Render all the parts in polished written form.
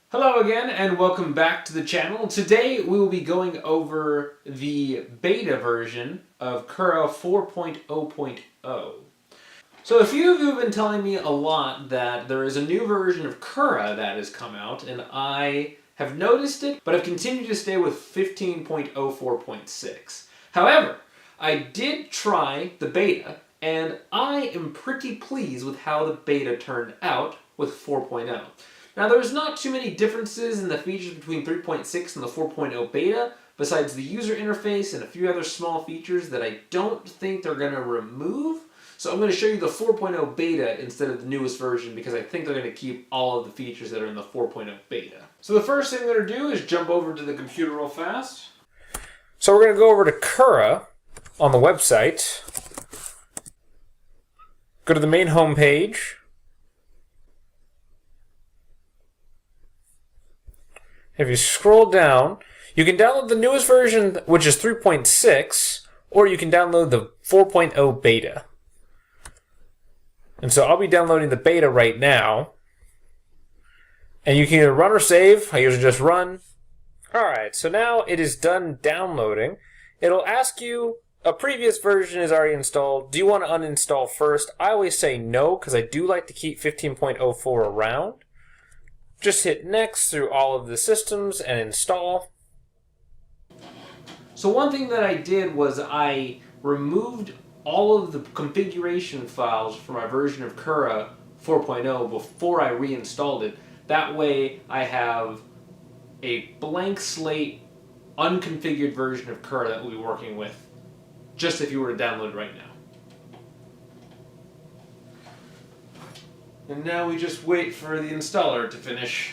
Hello again and welcome back to the channel. Today we will be going over the beta version of Cura 4.0.0. So a few of you have been telling me a lot that there is a new version of Cura that has come out, and I have noticed it, but I've continued to stay with 15.04.6. However, I did try the beta, and I am pretty pleased with how the beta turned out with 4.0. Now, there's not too many differences in the features between 3.6 and the 4.0 beta, besides the user interface and a few other small features that I don't think they're going to remove. So I'm going to show you the 4.0 beta instead of the newest version because I think they're going to keep all of the features that are in the 4.0 beta. So the first thing I'm going to do is jump over to the computer real fast. So we're going to go over to Cura on the website. Go to the main home page. If you scroll down, you can download the newest version, which is 3.6, or you can download the 4.0 beta. And so I'll be downloading the beta right now. And you can either run or save. I usually just run. Alright, so now it is done downloading. It'll ask you, a previous version is already installed. Do you want to uninstall first? I always say no, because I do like to keep 15.04 around. Just hit next through all of the systems and install. So one thing that I did was I removed all of the configuration files for my version of Cura 4.0 before I reinstalled it. That way I have a blank slate, unconfigured version of Cura that we'll be working with, just if you were to download it right now. And now we just wait for the installer to finish.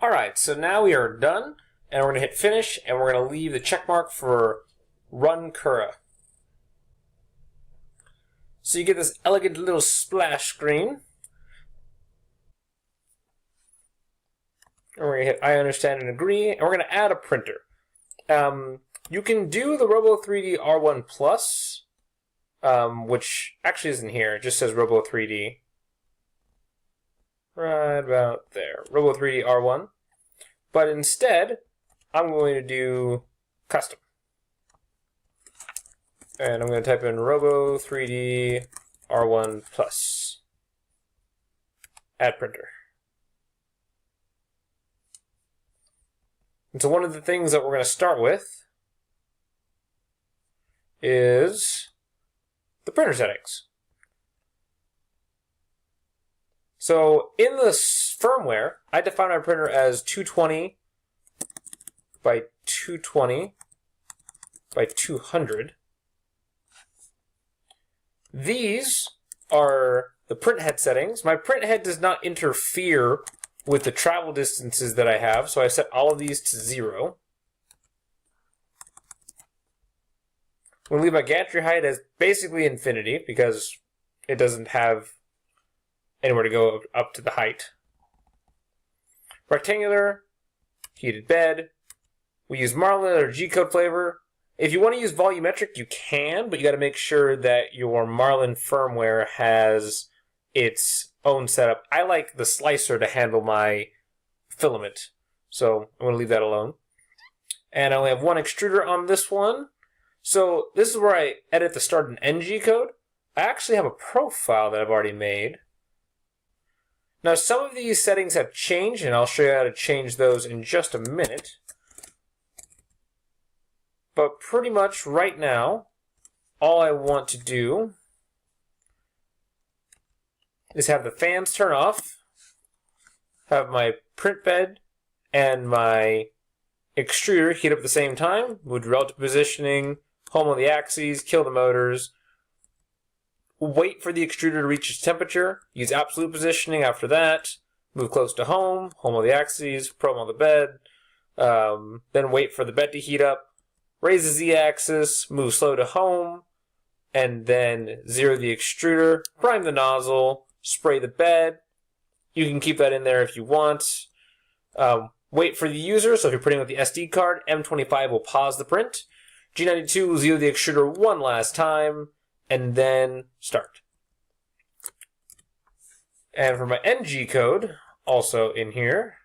Alright, so now we are done, and we're going to hit finish, and we're going to leave the check mark for Run Cura. So you get this elegant little splash screen. And we're going to hit I understand and agree, and we're going to add a printer. You can do the Robo 3D R1 Plus, which actually isn't here. It just says Robo 3D. Right about there. Robo 3D R1. But instead, I'm going to do custom. And I'm going to type in Robo 3D R1 Plus. Add printer. And so one of the things that we're going to start with is the printer settings. So in the firmware, I define my printer as 220 by 220 by 200. These are the print head settings. My print head does not interfere with the travel distances that I have, so I set all of these to 0. I'm going to leave my gantry height as basically infinity because it doesn't have anywhere to go up to the height. Rectangular, heated bed. We use Marlin or G-code flavor. If you want to use volumetric, you can, but you got to make sure that your Marlin firmware has its own setup. I like the slicer to handle my filament, so I'm going to leave that alone. And I only have one extruder on this one. So this is where I edit the start and end G-code. I actually have a profile that I've already made. Now some of these settings have changed, and I'll show you how to change those in just a minute. But pretty much right now, all I want to do is have the fans turn off, have my print bed and my extruder heat up at the same time, move to relative positioning, home on the axes, kill the motors, wait for the extruder to reach its temperature, use absolute positioning after that, move close to home, home on the axes, probe on the bed, then wait for the bed to heat up, raise the z-axis, move slow to home, and then zero the extruder, prime the nozzle, spray the bed. You can keep that in there if you want. Wait for the user, so if you're printing with the SD card, M25 will pause the print. G92 will zero the extruder one last time, and then start. And for my NG code, also in here.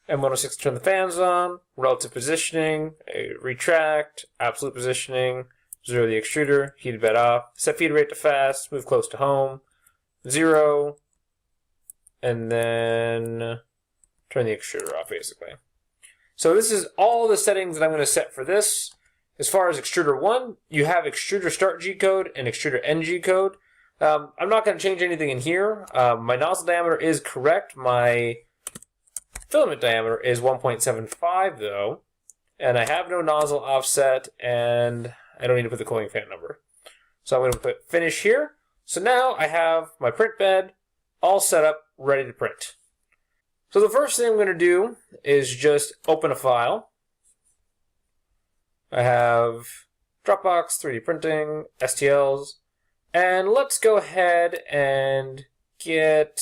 M106 to turn the fans on, relative positioning, retract, absolute positioning, 0 the extruder, heated bed off, set feed rate to fast, move close to home, 0, and then turn the extruder off, basically. So this is all the settings that I'm going to set for this. As far as extruder 1, you have extruder start G-code and extruder end G-code. I'm not going to change anything in here. My nozzle diameter is correct. My filament diameter is 1.75 though, and I have no nozzle offset, and I don't need to put the cooling fan number. So I'm going to put finish here. So now I have my print bed all set up, ready to print. So the first thing I'm going to do is just open a file. I have Dropbox, 3D printing, STLs, and let's go ahead and get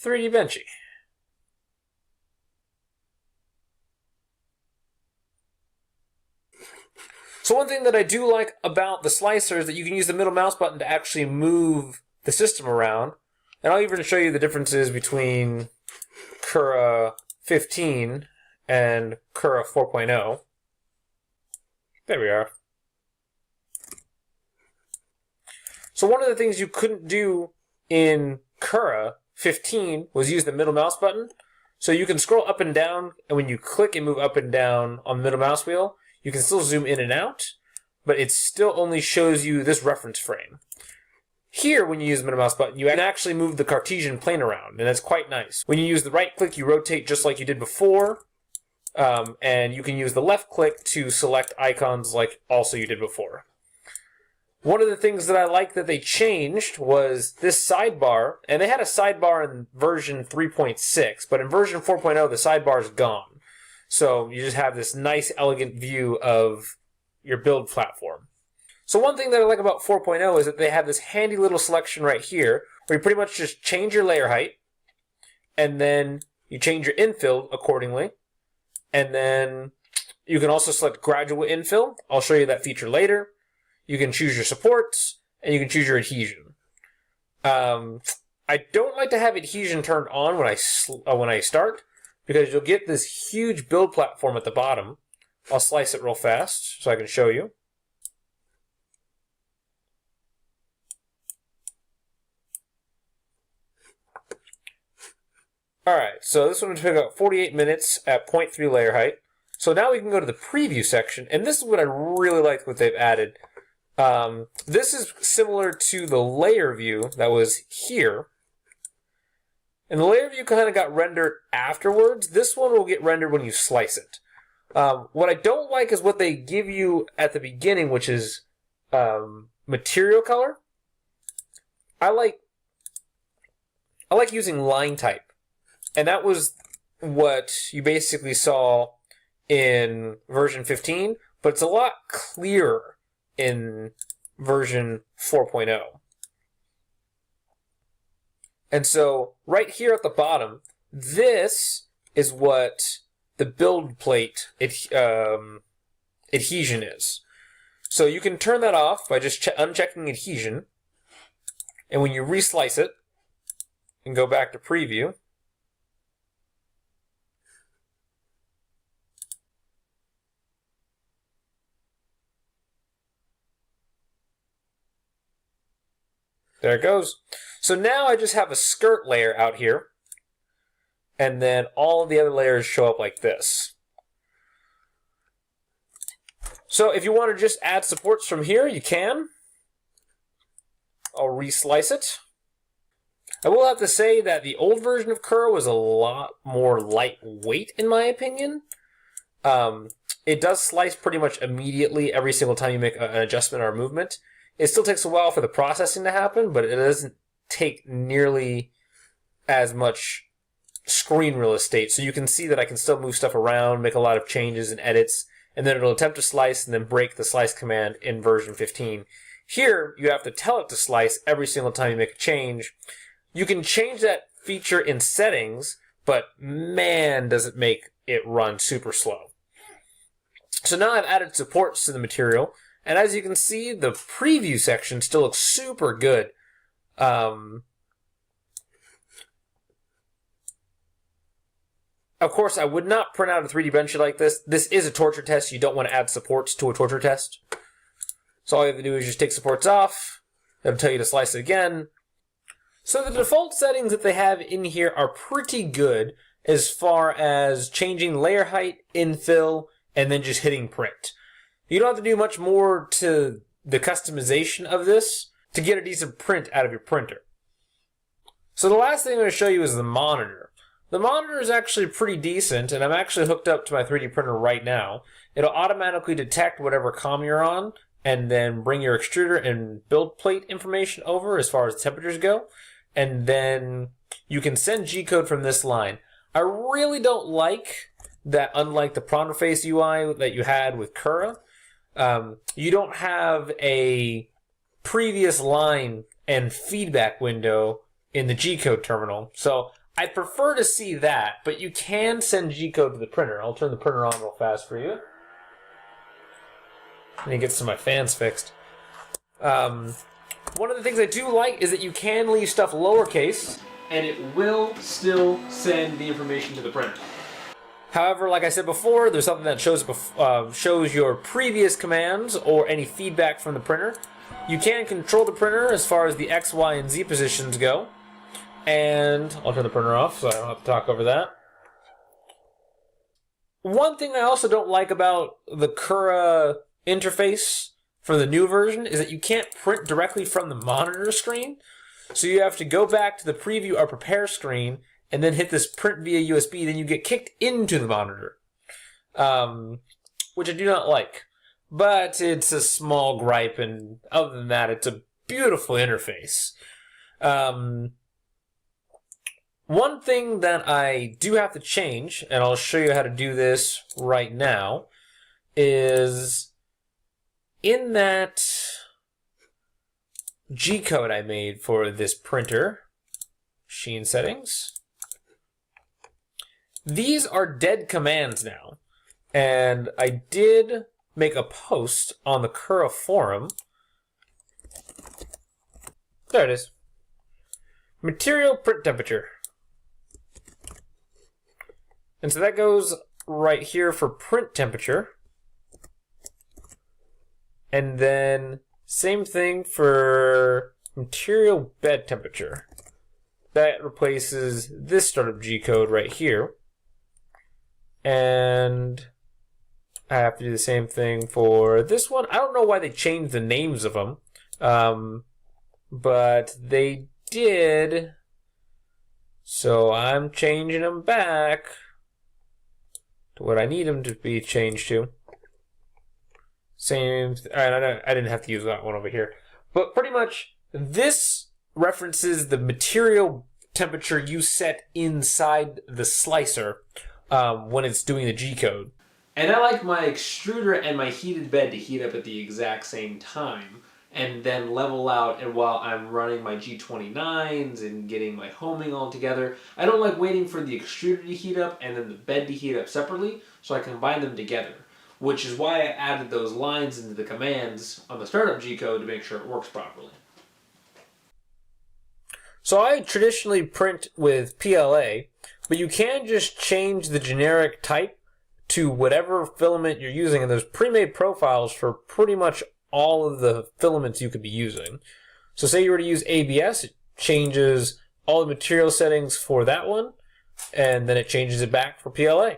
3D Benchy. So one thing that I do like about the slicer is that you can use the middle mouse button to actually move the system around. And I'll even show you the differences between Cura 15 and Cura 4.0. There we are. So one of the things you couldn't do in Cura 15 was use the middle mouse button. So you can scroll up and down, and when you click and move up and down on the middle mouse wheel, you can still zoom in and out, but it still only shows you this reference frame. Here, when you use the middle mouse button, you can actually move the Cartesian plane around, and that's quite nice. When you use the right click, you rotate just like you did before, and you can use the left click to select icons like also you did before. One of the things that I like that they changed was this sidebar, and they had a sidebar in version 3.6, but in version 4.0, the sidebar is gone. So you just have this nice, elegant view of your build platform. So one thing that I like about 4.0 is that they have this handy little selection right here, where you pretty much just change your layer height, and then you change your infill accordingly, and then you can also select gradual infill. I'll show you that feature later. You can choose your supports, and you can choose your adhesion. I don't like to have adhesion turned on when I start, because you'll get this huge build platform at the bottom. I'll slice it real fast so I can show you. Alright, so this one took about 48 minutes at 0.3 layer height. So now we can go to the preview section, and this is what I really like what they've added. This is similar to the layer view that was here. And the layer view kind of got rendered afterwards. This one will get rendered when you slice it. What I don't like is what they give you at the beginning, which is material color. I like using line type. And that was what you basically saw in version 15, but it's a lot clearer in version 4.0. And so right here at the bottom, this is what the build plate adhesion is. So you can turn that off by just unchecking adhesion. And when you reslice it and go back to preview, there it goes. So now I just have a skirt layer out here, and then all of the other layers show up like this. So if you want to just add supports from here, you can. I'll reslice it. I will have to say that the old version of Cura was a lot more lightweight, in my opinion. It does slice pretty much immediately every single time you make an adjustment or a movement. It still takes a while for the processing to happen, but it doesn't take nearly as much screen real estate. So you can see that I can still move stuff around, make a lot of changes and edits, and then it'll attempt to slice and then break the slice command in version 15. Here, you have to tell it to slice every single time you make a change. You can change that feature in settings, but man, does it make it run super slow. So now I've added supports to the material. And as you can see, the preview section still looks super good. Of course, I would not print out a 3D bench like this. This is a torture test. You don't want to add supports to a torture test. So all you have to do is just take supports off. It'll tell you to slice it again. So the default settings that they have in here are pretty good as far as changing layer height, infill, and then just hitting print. You don't have to do much more to the customization of this to get a decent print out of your printer. So the last thing I'm going to show you is the monitor. The monitor is actually pretty decent, and I'm actually hooked up to my 3D printer right now. It'll automatically detect whatever COM you're on, and then bring your extruder and build plate information over as far as temperatures go. And then you can send G-code from this line. I really don't like that, unlike the Pronto Face UI that you had with Cura, you don't have a previous line and feedback window in the G-code terminal. So I prefer to see that, but you can send G-code to the printer. I'll turn the printer on real fast for you. Let me get some of my fans fixed. One of the things I do like is that you can leave stuff lowercase, and it will still send the information to the printer. However, like I said before, there's something that shows your previous commands or any feedback from the printer. You can control the printer as far as the X, Y, and Z positions go. And I'll turn the printer off so I don't have to talk over that. One thing I also don't like about the Cura interface for the new version is that you can't print directly from the monitor screen. So you have to go back to the preview or prepare screen and then hit this print via USB, then you get kicked into the monitor. Which I do not like. But it's a small gripe, and other than that, it's a beautiful interface. One thing that I do have to change, and I'll show you how to do this right now, is in that G-code I made for this printer, machine settings, these are dead commands now. And I did make a post on the Cura forum. There it is. Material print temperature. And so that goes right here for print temperature. And then same thing for material bed temperature. That replaces this startup G-code right here. And I have to do the same thing for this one. I don't know why they changed the names of them. But they did. So I'm changing them back to what I need them to be changed to. Same. I didn't have to use that one over here. But pretty much, this references the material temperature you set inside the slicer when it's doing the G-code. And I like my extruder and my heated bed to heat up at the exact same time and then level out, and while I'm running my G29s and getting my homing all together. I don't like waiting for the extruder to heat up and then the bed to heat up separately, so I combine them together, which is why I added those lines into the commands on the startup G-code to make sure it works properly. So I traditionally print with PLA, but you can just change the generic type to whatever filament you're using, and there's pre-made profiles for pretty much all of the filaments you could be using. So say you were to use ABS, it changes all the material settings for that one, and then it changes it back for PLA.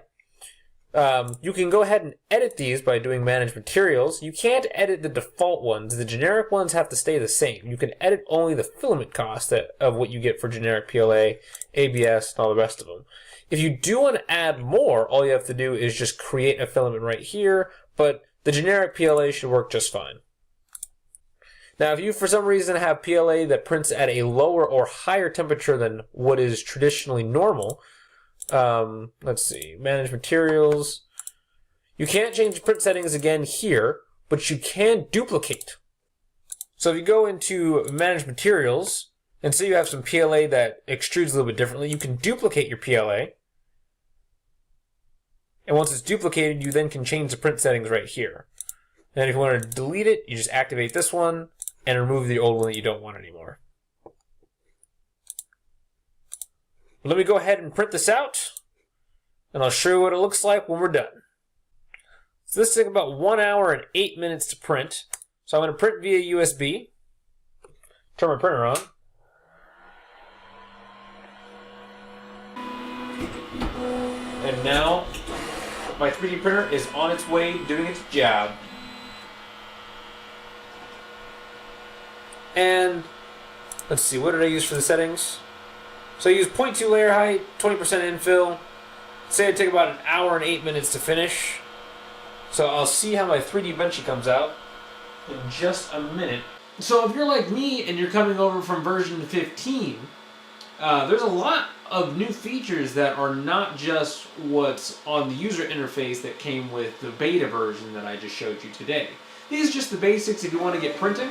You can go ahead and edit these by doing Manage Materials. You can't edit the default ones. The generic ones have to stay the same. You can edit only the filament cost of what you get for generic PLA, ABS, and all the rest of them. If you do want to add more, all you have to do is just create a filament right here, but the generic PLA should work just fine. Now, if you for some reason have PLA that prints at a lower or higher temperature than what is traditionally normal, let's see, Manage Materials. You can't change the print settings again here, but you can duplicate. So if you go into Manage Materials, and say you have some PLA that extrudes a little bit differently, you can duplicate your PLA. And once it's duplicated, you then can change the print settings right here. And if you want to delete it, you just activate this one and remove the old one that you don't want anymore. Let me go ahead and print this out, and I'll show you what it looks like when we're done. So this took about 1 hour and 8 minutes to print. So I'm going to print via USB. Turn my printer on. And now my 3D printer is on its way doing its job. And let's see, what did I use for the settings? So I used 0.2 layer height, 20% infill. Say it'd take about 1 hour and 8 minutes to finish. So I'll see how my 3D Benchy comes out in just a minute. So if you're like me and you're coming over from version 15, there's a lot of new features that are not just what's on the user interface that came with the beta version that I just showed you today. These are just the basics if you want to get printing.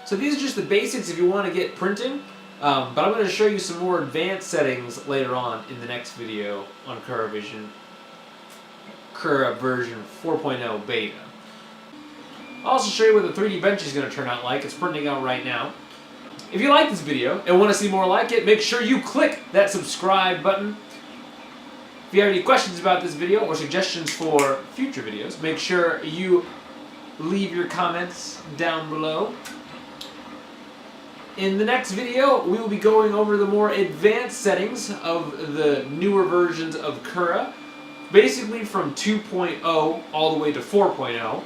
So these are just the basics if you want to get printing, but I'm going to show you some more advanced settings later on in the next video on Cura version 4.0 beta. I'll also show you what the 3D Benchy is going to turn out like. It's printing out right now. If you like this video and want to see more like it, make sure you click that subscribe button. If you have any questions about this video or suggestions for future videos, make sure you leave your comments down below. In the next video, we will be going over the more advanced settings of the newer versions of Cura, basically from 2.0 all the way to 4.0.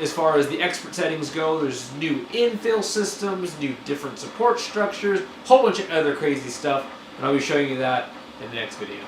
As far as the expert settings go, there's new infill systems, new different support structures, a whole bunch of other crazy stuff, and I'll be showing you that in the next video.